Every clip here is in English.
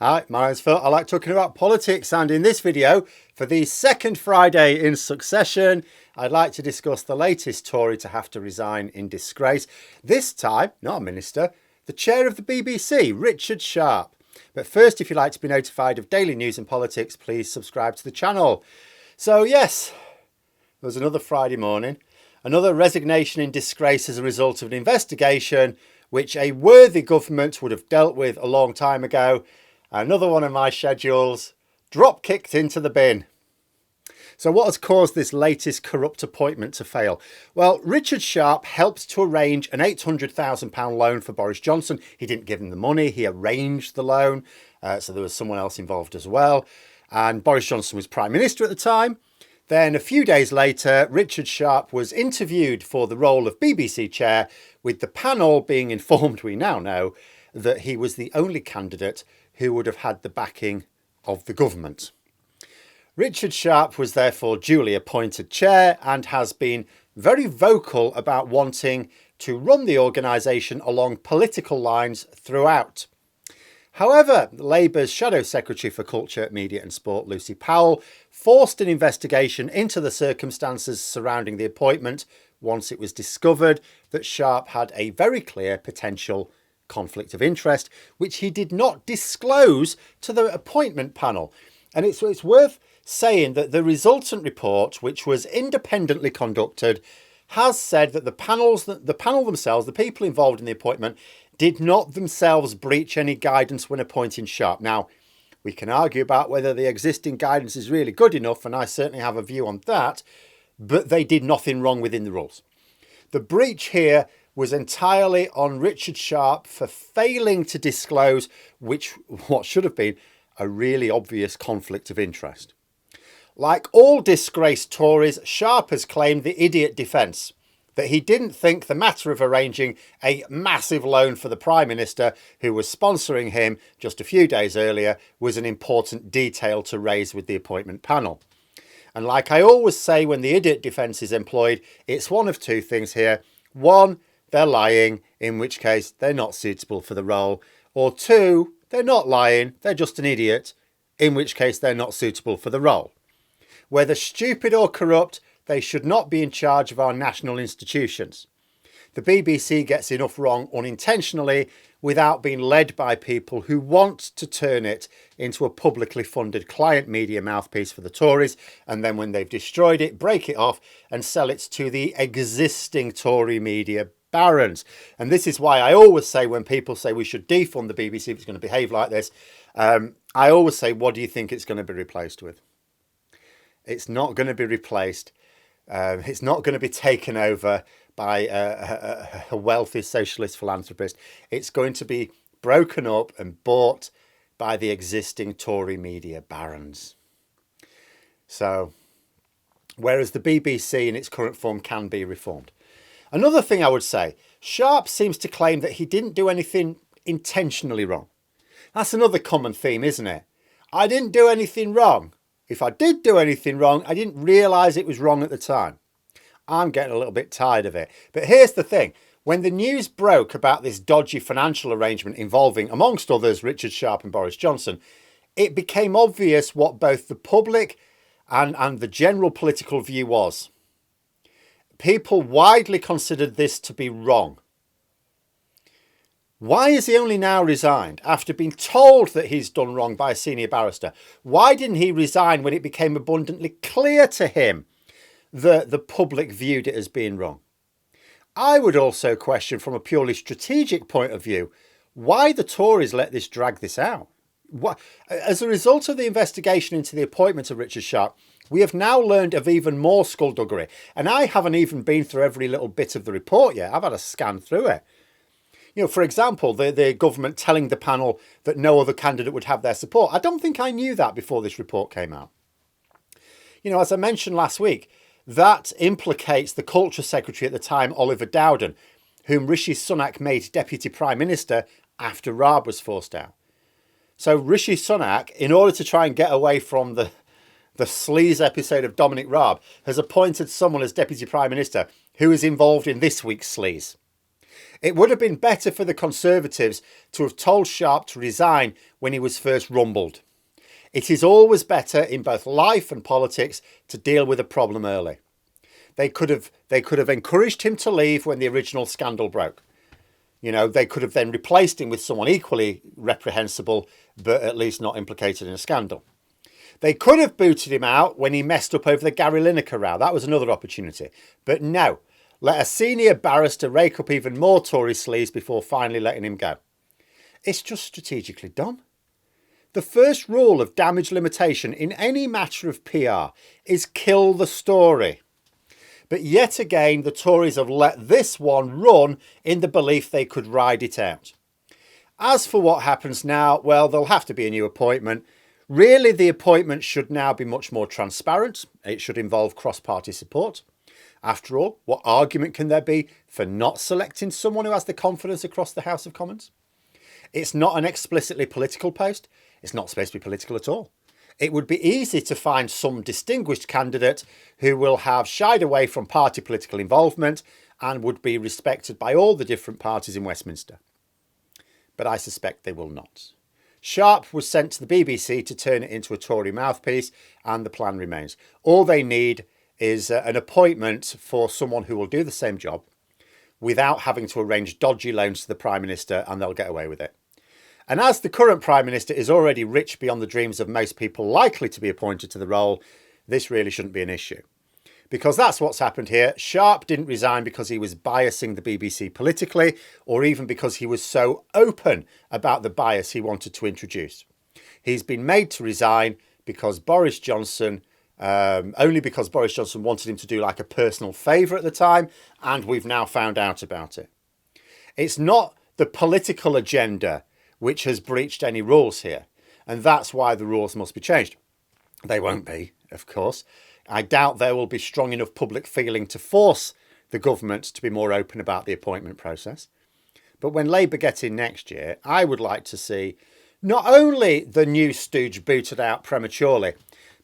Hi, my name's Phil. I like talking about politics, and in this video, for the second Friday in succession, I'd like to discuss the latest Tory to have to resign in disgrace. This time, not a minister, the chair of the BBC, Richard Sharp. But first, if you'd like to be notified of daily news and politics, please subscribe to the channel. So yes, there was another Friday morning, another resignation in disgrace as a result of an investigation which a worthy government would have dealt with a long time ago. Another one of my schedules, drop kicked into the bin. So what has caused this latest corrupt appointment to fail? Well, Richard Sharp helped to arrange an £800,000 loan for Boris Johnson. He didn't give him the money, he arranged the loan. So there was someone else involved as well. And Boris Johnson was Prime Minister at the time. Then a few days later, Richard Sharp was interviewed for the role of BBC chair, with the panel being informed, we now know, that he was the only candidate who would have had the backing of the government. Richard Sharp was therefore duly appointed chair and has been very vocal about wanting to run the organisation along political lines throughout. However, Labour's Shadow Secretary for Culture, Media and Sport, Lucy Powell, forced an investigation into the circumstances surrounding the appointment once it was discovered that Sharp had a very clear potential conflict of interest, which he did not disclose to the appointment panel. And it's worth saying that the resultant report, which was independently conducted, has said that the panel themselves, the people involved in the appointment, did not themselves breach any guidance when appointing Sharp. Now, we can argue about whether the existing guidance is really good enough, and I certainly have a view on that, but they did nothing wrong within the rules. The breach here was entirely on Richard Sharp for failing to disclose what should have been a really obvious conflict of interest. Like all disgraced Tories, Sharp has claimed the idiot defence, that he didn't think the matter of arranging a massive loan for the Prime Minister, who was sponsoring him just a few days earlier, was an important detail to raise with the appointment panel. And like I always say when the idiot defence is employed, it's one of two things here. One, they're lying, in which case they're not suitable for the role. Or two, they're not lying, they're just an idiot, in which case they're not suitable for the role. Whether stupid or corrupt, they should not be in charge of our national institutions. The BBC gets enough wrong unintentionally without being led by people who want to turn it into a publicly funded client media mouthpiece for the Tories, and then when they've destroyed it, break it off and sell it to the existing Tory media barons. And this is why I always say, when people say we should defund the BBC if it's going to behave like this, I always say, what do you think it's going to be replaced with? It's not going to be replaced. It's not going to be taken over by a wealthy socialist philanthropist. It's going to be broken up and bought by the existing Tory media barons. So, whereas the BBC in its current form can be reformed. Another thing I would say, Sharp seems to claim that he didn't do anything intentionally wrong. That's another common theme, isn't it? I didn't do anything wrong. If I did do anything wrong, I didn't realise it was wrong at the time. I'm getting a little bit tired of it. But here's the thing. When the news broke about this dodgy financial arrangement involving, amongst others, Richard Sharp and Boris Johnson, it became obvious what both the public and the general political view was. People widely considered this to be wrong. Why is he only now resigned after being told that he's done wrong by a senior barrister? Why didn't he resign when it became abundantly clear to him that the public viewed it as being wrong? I would also question, from a purely strategic point of view, why the Tories let this drag this out. As a result of the investigation into the appointment of Richard Sharp, we have now learned of even more skullduggery. And I haven't even been through every little bit of the report yet. I've had a scan through it. You know, for example, the government telling the panel that no other candidate would have their support. I don't think I knew that before this report came out. You know, as I mentioned last week, that implicates the Culture Secretary at the time, Oliver Dowden, whom Rishi Sunak made Deputy Prime Minister after Raab was forced out. So Rishi Sunak, in order to try and get away from the sleaze episode of Dominic Raab, has appointed someone as Deputy Prime Minister who is involved in this week's sleaze. It would have been better for the Conservatives to have told Sharp to resign when he was first rumbled. It is always better in both life and politics to deal with a problem early. They could have encouraged him to leave when the original scandal broke. You know, they could have then replaced him with someone equally reprehensible, but at least not implicated in a scandal. They could have booted him out when he messed up over the Gary Lineker row. That was another opportunity. But no, let a senior barrister rake up even more Tory sleaze before finally letting him go. It's just strategically done. The first rule of damage limitation in any matter of PR is kill the story. But yet again, the Tories have let this one run in the belief they could ride it out. As for what happens now, well, there'll have to be a new appointment. Really, the appointment should now be much more transparent. It should involve cross-party support. After all, what argument can there be for not selecting someone who has the confidence across the House of Commons? It's not an explicitly political post. It's not supposed to be political at all. It would be easy to find some distinguished candidate who will have shied away from party political involvement and would be respected by all the different parties in Westminster. But I suspect they will not. Sharp was sent to the BBC to turn it into a Tory mouthpiece, and the plan remains. All they need is an appointment for someone who will do the same job without having to arrange dodgy loans to the Prime Minister, and they'll get away with it. And as the current Prime Minister is already rich beyond the dreams of most people likely to be appointed to the role, this really shouldn't be an issue. Because that's what's happened here. Sharp didn't resign because he was biasing the BBC politically, or even because he was so open about the bias he wanted to introduce. He's been made to resign because Boris Johnson, only because Boris Johnson wanted him to do like a personal favour at the time, and we've now found out about it. It's not the political agenda which has breached any rules here, and that's why the rules must be changed. They won't be, of course. I doubt there will be strong enough public feeling to force the government to be more open about the appointment process. But when Labour get in next year, I would like to see not only the new stooge booted out prematurely,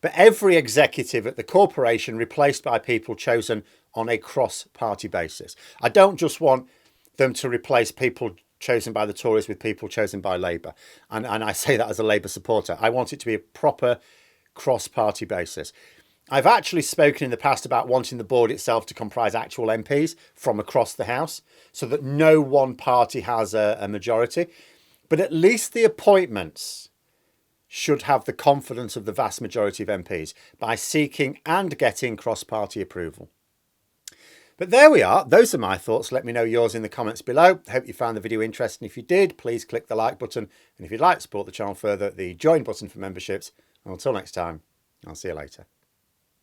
but every executive at the corporation replaced by people chosen on a cross-party basis. I don't just want them to replace people chosen by the Tories with people chosen by Labour. And I say that as a Labour supporter. I want it to be a proper cross-party basis. I've actually spoken in the past about wanting the board itself to comprise actual MPs from across the House so that no one party has a majority. But at least the appointments should have the confidence of the vast majority of MPs by seeking and getting cross-party approval. But there we are. Those are my thoughts. Let me know yours in the comments below. Hope you found the video interesting. If you did, please click the like button. And if you'd like to support the channel further, the join button for memberships. And until next time, I'll see you later.